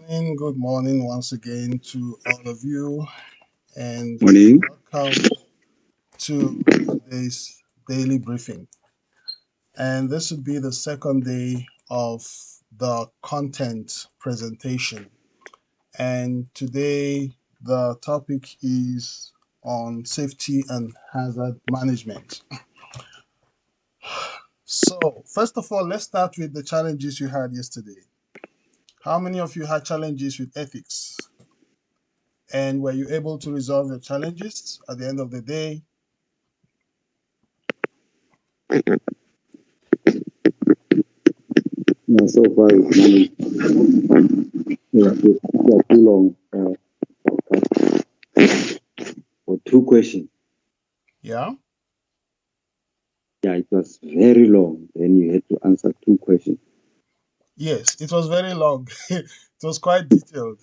And good morning once again to all of you, and Morning. welcome to today's daily briefing. And this would be the second day of the content presentation. And today, the topic is on safety and hazard management. So, first of all, let's start with the challenges you had yesterday. How many of you had challenges with ethics? And were you able to resolve your challenges at the end of the day? Yeah, so far it's managed. Yeah, too long for two questions. Yeah. Yeah, it was very long. Then you had to answer two questions. Yes, it was very long. It was quite detailed.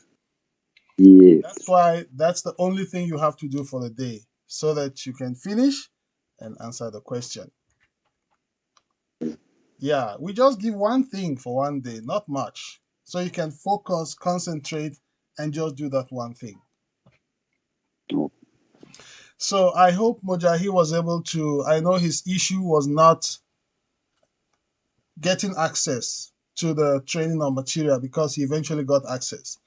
That's Yes. why that's the only thing you have to do for the day so that you can finish and answer the question. Yeah, we just give one thing for one day, not much. So you can focus, concentrate, and just do that one thing. Oh, So I hope Mojahi was able to. I know his issue was not getting access to the training or material because he eventually got access.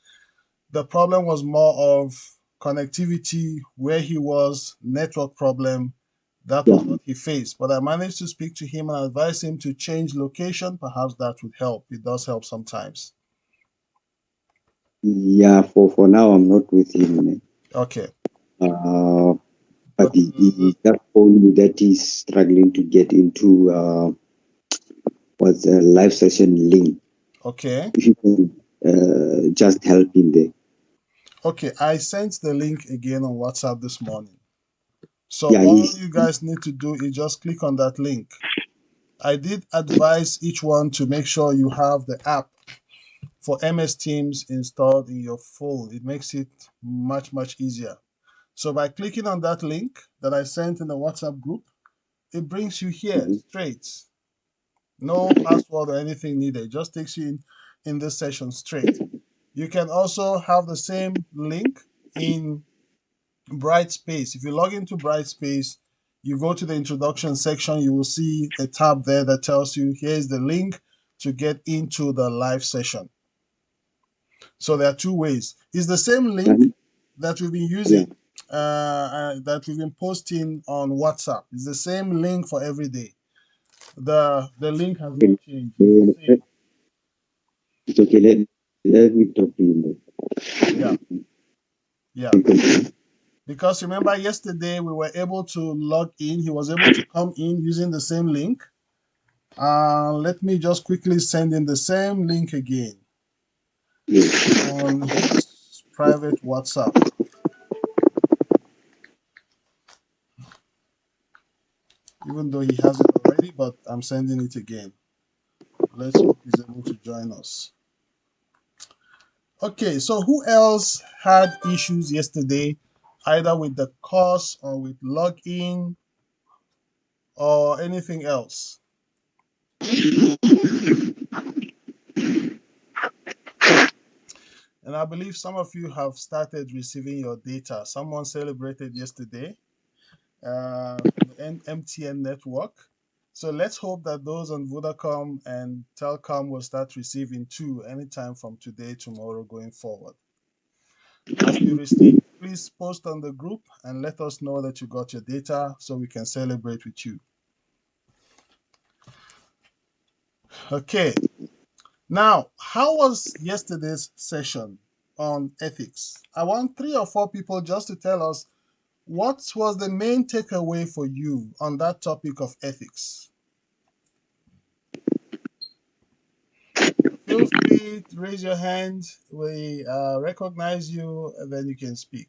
The problem was more of connectivity, where he was, network problem. That was yeah. what he faced. But I managed to speak to him and advise him to change location. Perhaps that would help. It does help sometimes. Yeah, for now I'm not with him. Okay. Uh, but But he just told me that he's struggling to get into what's a live session link. okay. If you can just help him there. Okay. I sent the link again on WhatsApp this morning. So Yeah, all he's you guys need to do is just click on that link. I did advise each one to make sure you have the app for MS Teams installed in your phone. It makes it much, much easier. So by clicking on that link that I sent in the WhatsApp group, it brings you here Mhm. straight. No password or anything needed. It just takes you in this session straight. You can also have the same link in Brightspace. If you log into Brightspace, you go to the introduction section, you will see a tab there that tells you here's the link to get into the live session. So there are two ways. It's the same link that we've been Yeah. using, that we've been posting on WhatsApp. It's the same link for every day. The link has not changed. It's the same. It's okay. Let me talk to him. Yeah, yeah. Because remember yesterday we were able to log in. He was able to come in using the same link. Let me just quickly send in the same link again Yes. on his private WhatsApp. Even though he has it already, but I'm sending it again. Let's hope he's able to join us. Okay, so who else had issues yesterday, either with the course or with login or anything else? And I believe some of you have started receiving your data. Someone celebrated yesterday from the MTN network. So let's hope that those on Vodacom and Telcom will start receiving too anytime from today, tomorrow, going forward. As you receive, please post on the group and let us know that you got your data so we can celebrate with you. Okay. Now, how was yesterday's session on ethics? I want 3 or 4 people just to tell us what was the main takeaway for you on that topic of ethics. Feel free to raise your hand. We recognize you, and then you can speak.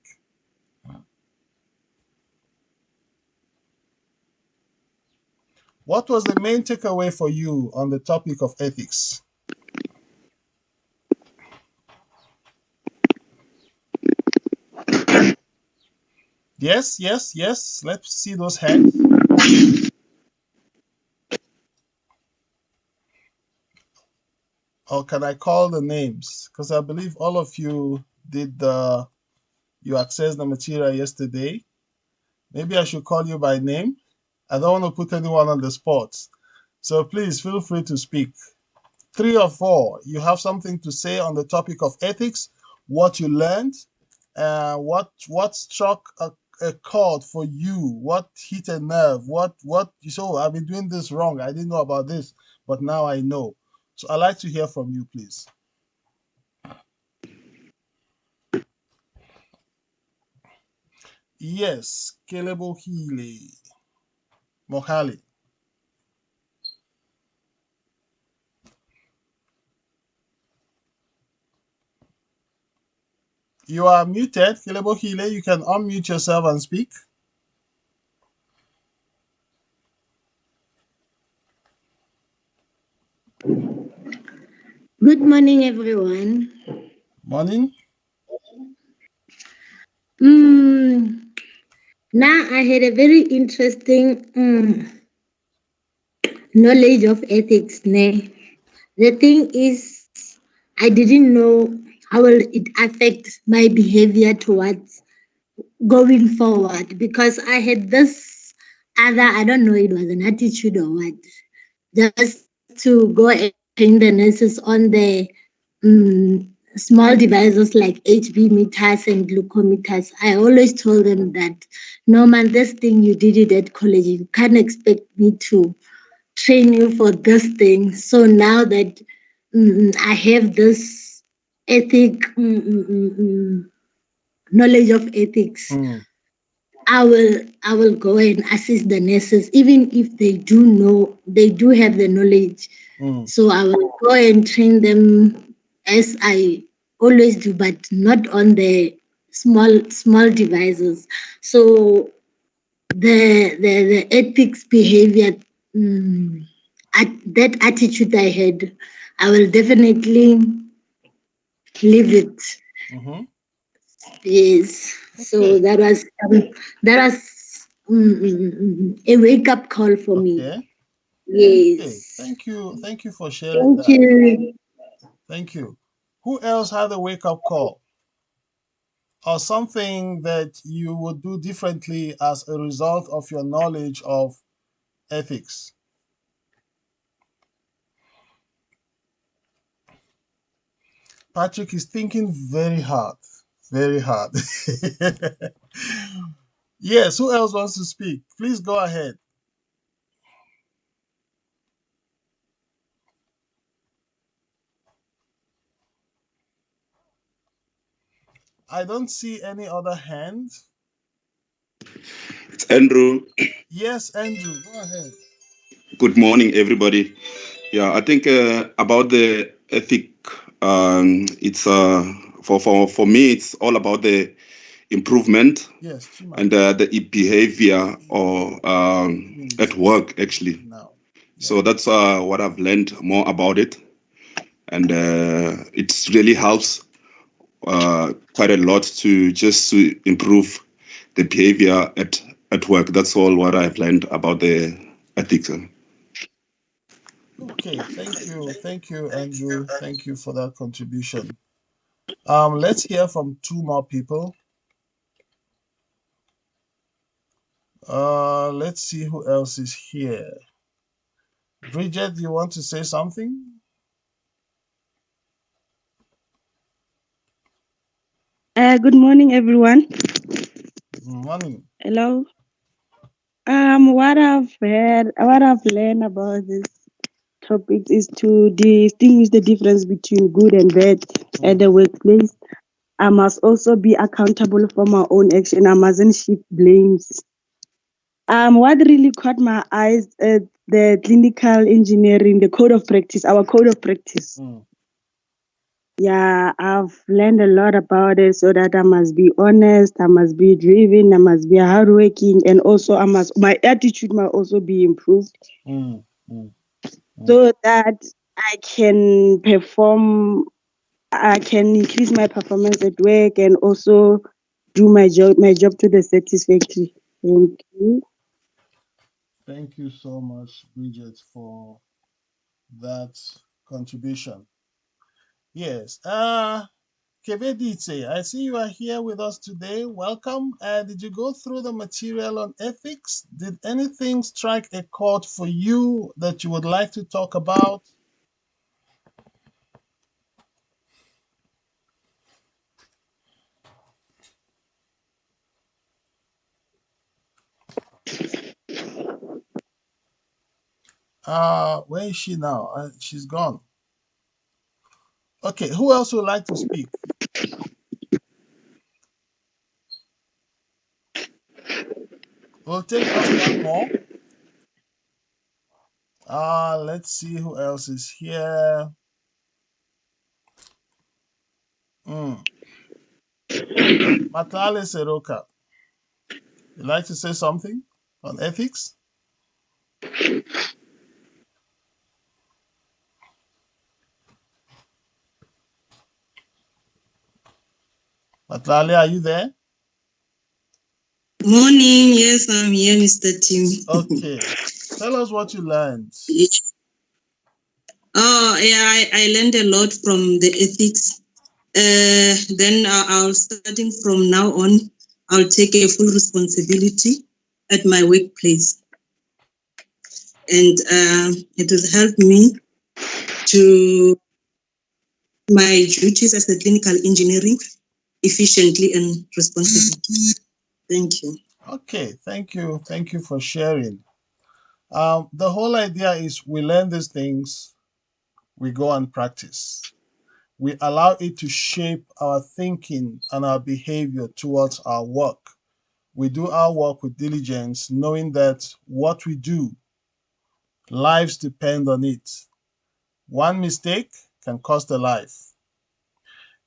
What was the main takeaway for you on the topic of ethics? Yes, yes, yes. Let's see those hands. Or can I call the names? Because I believe all of you did you accessed the material yesterday. Maybe I should call you by name. I don't want to put anyone on the spot. So please feel free to speak. Three or four, you have something to say on the topic of ethics, what you learned, what struck a chord for you, what hit a nerve, what you so I've been doing this wrong. I didn't know about this, but now I know. So I'd like to hear from you, please. Yes, Kelebo Hile Mohali. You are muted, Kelebo Hile. You can unmute yourself and speak. Good morning, everyone. Morning. Mm, Now, I had a very interesting knowledge of ethics. Ne? The thing is, I didn't know how will it affect my behavior towards going forward because I had this other, I don't know, it was an attitude or what, just to go and train the nurses on the small devices like HB meters and glucometers. I always told them that, no man, this thing you did it at college, you can't expect me to train you for this thing. So now that I have this ethic knowledge of ethics, Mm, I will go and assist the nurses, even if they do know, they do have the knowledge. mm, So I will go and train them as I always do, but not on the small devices. So the ethics behavior, that attitude I had, I will definitely leave it. mm-hmm. Yes. So Okay. that was a wake up call for me. Okay. Okay. Yes. Thank you. Thank you for sharing Thank that. you. Thank you. Who else had a wake up call or something that you would do differently as a result of your knowledge of ethics? Patrick is thinking very hard. Very hard. Yes, who else wants to speak? Please go ahead. I don't see any other hand. It's Andrew. Yes, Andrew, go ahead. Good morning, everybody. Yeah, I think about the ethic. It's for me, it's all about the improvement Yes, Chima. and the behavior or Minutes at work actually. now. Yeah. So that's what I've learned more about it, and it really helps quite a lot to improve the behavior at work. That's all what I've learned about the ethics. Okay, thank you. Thank you, Andrew. Thank you for that contribution. Let's hear from two more people. Let's see who else is here. Bridget, do you want to say something? Good morning, everyone. Morning. Hello. What I've heard, what I've learned about this topic is to distinguish the difference between good and bad at Mm, the workplace. I must also be accountable for my own action. I mustn't shift blames. What really caught my eyes at the clinical engineering, the code of practice, our code of practice. mm, Yeah, I've learned a lot about it so that I must be honest, I must be driven, I must be hardworking, and also my attitude must also be improved mm, mm, mm. so that I can I can increase my performance at work and also do my job to the satisfactory. Thank you. Thank you so much, Bridget, for that contribution. Yes. Kebeditse, I see you are here with us today. Welcome. Did you go through the material on ethics? Did anything strike a chord for you that you would like to talk about? Where is she now? She's gone. Okay, who else would like to speak? We'll take just one more. Let's see who else is here. Mm. Matale Seroka, you'd like to say something on ethics? Matale, are you there? Morning. Yes, I'm here, Mr. Tim. Okay. Tell us what you learned. Oh, yeah, I learned a lot from the ethics. Then I'll starting from now on, I'll take a full responsibility at my workplace, and it will help me to my duties as a clinical engineering efficiently and responsibly. Thank you. Okay, thank you. Thank you for sharing. The whole idea is we learn these things, we go and practice. We allow it to shape our thinking and our behavior towards our work. We do our work with diligence, knowing that what we do, lives depend on it. One mistake can cost a life.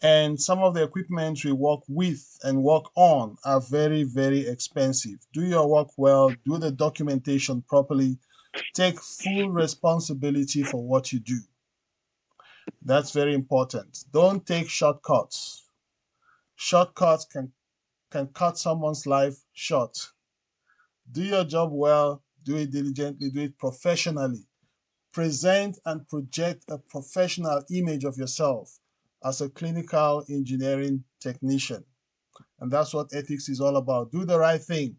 And some of the equipment we work with and work on are very, very expensive. Do your work well, do the documentation properly, take full responsibility for what you do. That's very important. Don't take shortcuts. Shortcuts can cut someone's life short. Do your job well, do it diligently, do it professionally. Present and project a professional image of yourself as a clinical engineering technician. And that's what ethics is all about. Do the right thing,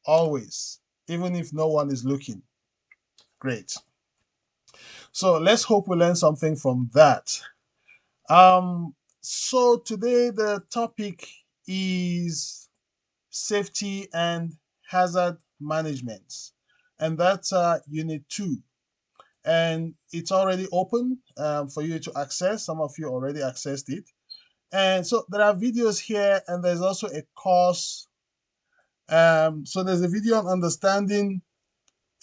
always, even if no one is looking. Great. So let's hope we learn something from that. So today the topic is safety and hazard management, and that's unit 2. And it's already open for you to access. Some of you already accessed it. And so there are videos here, and there's also a course. So there's a video on understanding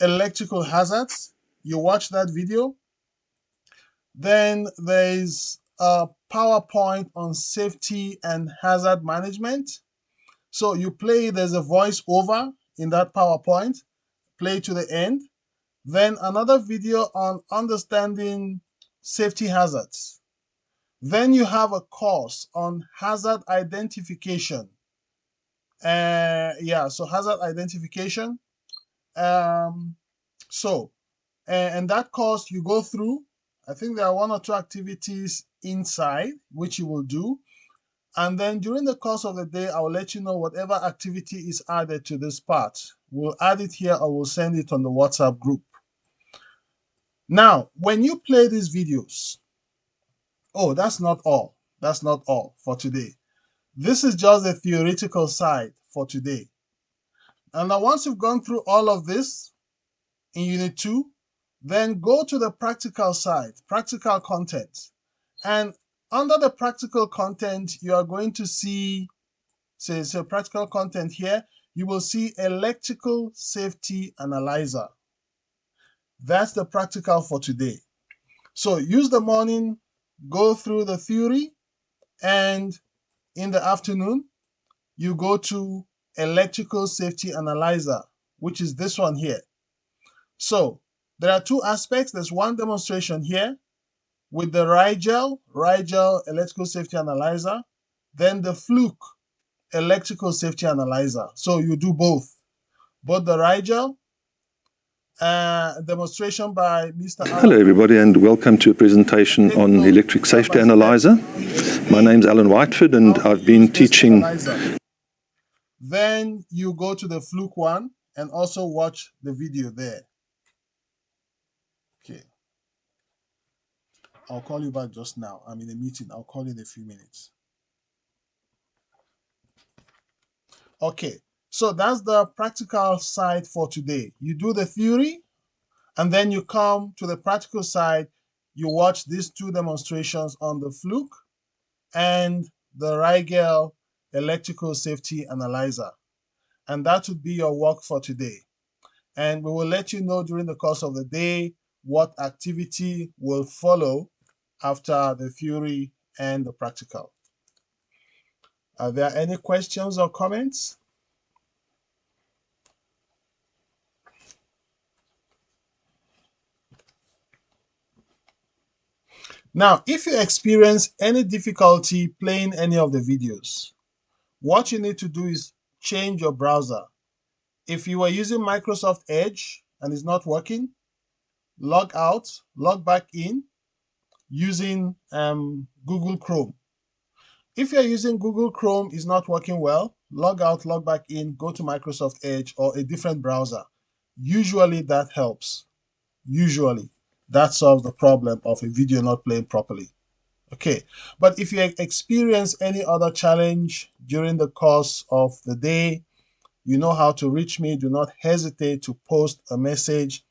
electrical hazards. You watch that video. Then there's a PowerPoint on safety and hazard management. So you play, there's a voice over in that PowerPoint, play to the end. Then another video on understanding safety hazards. Then you have a course on hazard identification. So hazard identification. Um, so, and that course you go through, I think there are 1 or 2 activities inside, which you will do. And then during the course of the day, I will let you know whatever activity is added to this part. We'll add it here or we'll send it on the WhatsApp group. Now, when you play these videos, oh, that's not all. That's not all for today. This is just the theoretical side for today. And now once you've gone through all of this in Unit 2, then go to the practical side, practical content. And under the practical content, you are going to see, so practical content here, you will see electrical safety analyzer. That's the practical for today. So use the morning, go through the theory, and in the afternoon, you go to electrical safety analyzer, which is this one here. So there are 2 aspects. There's one demonstration here with the Rigel electrical safety analyzer, then the Fluke electrical safety analyzer. So you do both the Rigel demonstration by Mr. Hello everybody and welcome to a presentation on electric safety analyzer. My name's Alan Whiteford and I've been teaching. Then you go to the Fluke one and also watch the video there. Okay. I'll call you back just now. I'm in a meeting. I'll call you in a few minutes. Okay, so that's the practical side for today. You do the theory, and then you come to the practical side. You watch these two demonstrations on the Fluke and the Rigel electrical safety analyzer. And that would be your work for today. And we will let you know during the course of the day what activity will follow after the theory and the practical. Are there any questions or comments? Now, if you experience any difficulty playing any of the videos, what you need to do is change your browser. If you are using Microsoft Edge and it's not working, log out, log back in using Google Chrome. If you're using Google Chrome is not working well, log out, log back in, go to Microsoft Edge or a different browser. Usually that helps. Usually that solves the problem of a video not playing properly. Okay, but if you experience any other challenge during the course of the day, you know how to reach me. Do not hesitate to post a message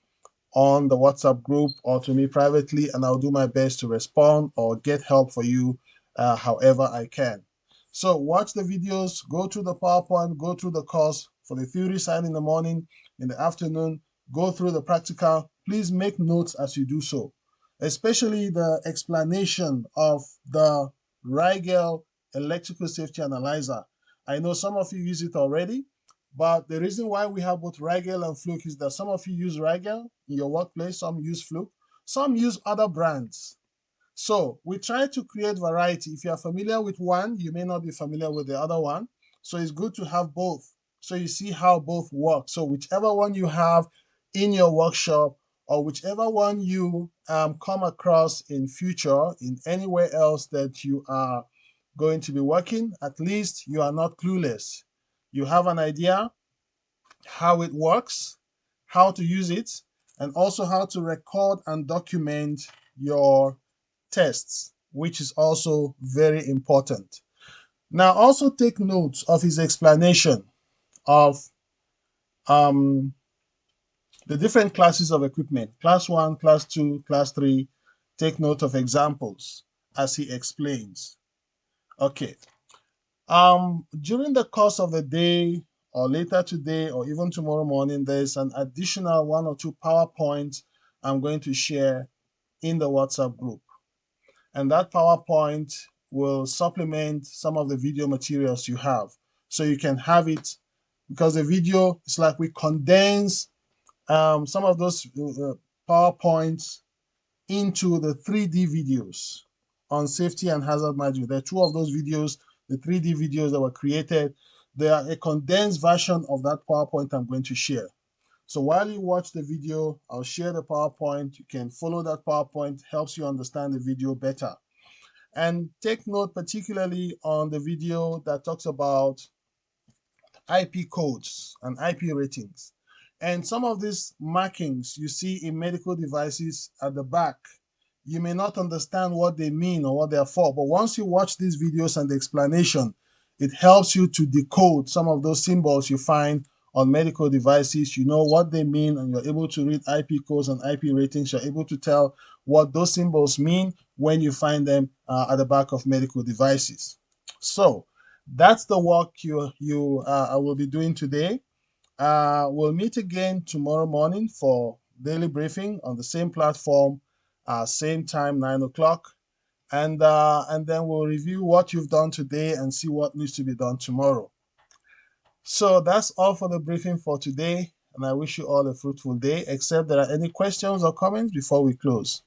on the WhatsApp group or to me privately, and I'll do my best to respond or get help for you however I can. So watch the videos, go through the PowerPoint, go through the course for the theory side in the morning, in the afternoon, go through the practical. Please make notes as you do so, especially the explanation of the Rigel electrical safety analyzer. I know some of you use it already, but the reason why we have both Rigel and Fluke is that some of you use Rigel in your workplace, some use Fluke, some use other brands. So we try to create variety. If you are familiar with one, you may not be familiar with the other one. So it's good to have both. So you see how both work. So whichever one you have in your workshop or whichever one you come across in future, in anywhere else that you are going to be working, at least you are not clueless. You have an idea how it works, how to use it, and also how to record and document your tests, which is also very important. Now, also take notes of his explanation of the different classes of equipment, class 1, class 2, class 3. Take note of examples as he explains. Okay. During the course of the day or later today or even tomorrow morning, there's an additional 1 or 2 PowerPoints I'm going to share in the WhatsApp group. And that PowerPoint will supplement some of the video materials you have. So you can have it because the video is like we condense some of those PowerPoints into the 3D videos on safety and hazard management. There are 2 of those videos, the 3D videos that were created. They are a condensed version of that PowerPoint I'm going to share. So while you watch the video, I'll share the PowerPoint. You can follow that PowerPoint, helps you understand the video better. And take note particularly on the video that talks about IP codes and IP ratings. And some of these markings you see in medical devices at the back, you may not understand what they mean or what they are for. But once you watch these videos and the explanation, it helps you to decode some of those symbols you find on medical devices. You know what they mean, and you're able to read IP codes and IP ratings. You're able to tell what those symbols mean when you find them at the back of medical devices. So that's the work I will be doing today. We'll meet again tomorrow morning for daily briefing on the same platform, same time, 9 o'clock. And then we'll review what you've done today and see what needs to be done tomorrow. So that's all for the briefing for today. And I wish you all a fruitful day, except there are any questions or comments before we close.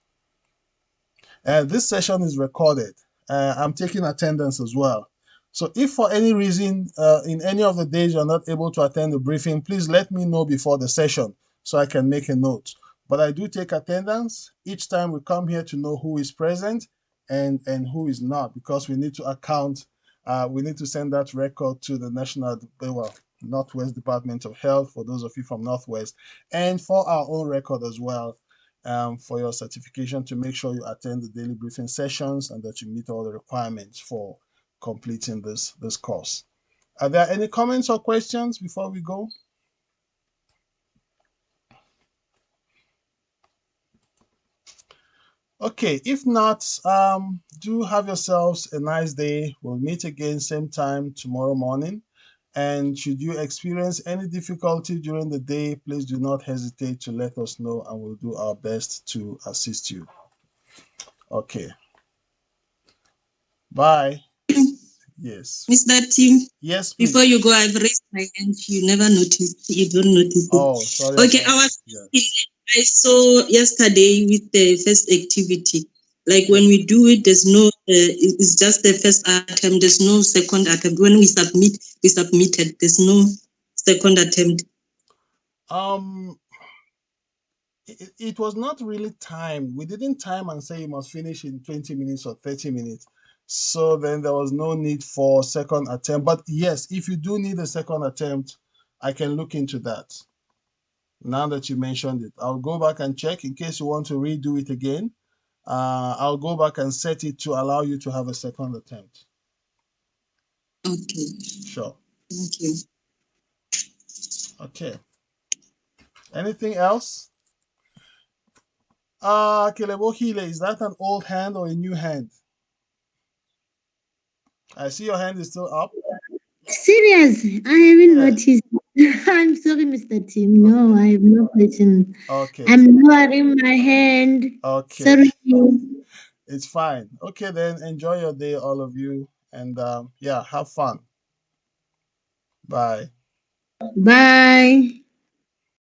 This session is recorded. I'm taking attendance as well. So if for any reason in any of the days you're not able to attend the briefing, please let me know before the session so I can make a note. But I do take attendance each time we come here to know who is present and who is not, because we need to account. We need to send that record to the Northwest Department of Health, for those of you from Northwest, and for our own record as well, for your certification, to make sure you attend the daily briefing sessions and that you meet all the requirements for completing this course. Are there any comments or questions before we go? Okay, if not, do have yourselves a nice day. We'll meet again same time tomorrow morning. And should you experience any difficulty during the day, please do not hesitate to let us know, and we'll do our best to assist you. Okay. Bye. Yes. Mr. Tim, Yes, please. before you go, I've raised my hand. You never noticed. You don't notice it. Oh, sorry. Okay, I saw yesterday with the first activity. Like when we do it, there's no, it's just the first attempt. There's no second attempt. When we submitted. There's no second attempt. It was not really timed. We didn't time and say you must finish in 20 minutes or 30 minutes. So then there was no need for second attempt. But yes, if you do need a second attempt, I can look into that. Now that you mentioned it, I'll go back and check in case you want to redo it again. I'll go back and set it to allow you to have a second attempt. Okay. Sure. Thank you. Okay. Anything else? Kelebohile, is that an old hand or a new hand? I see your hand is still up. Serious, I haven't noticed. I'm sorry, Mr. Tim. No, I have no question. Okay. I'm lowering my hand. Okay. Sorry. It's fine. Okay, then enjoy your day, all of you, and yeah, have fun. Bye. Bye.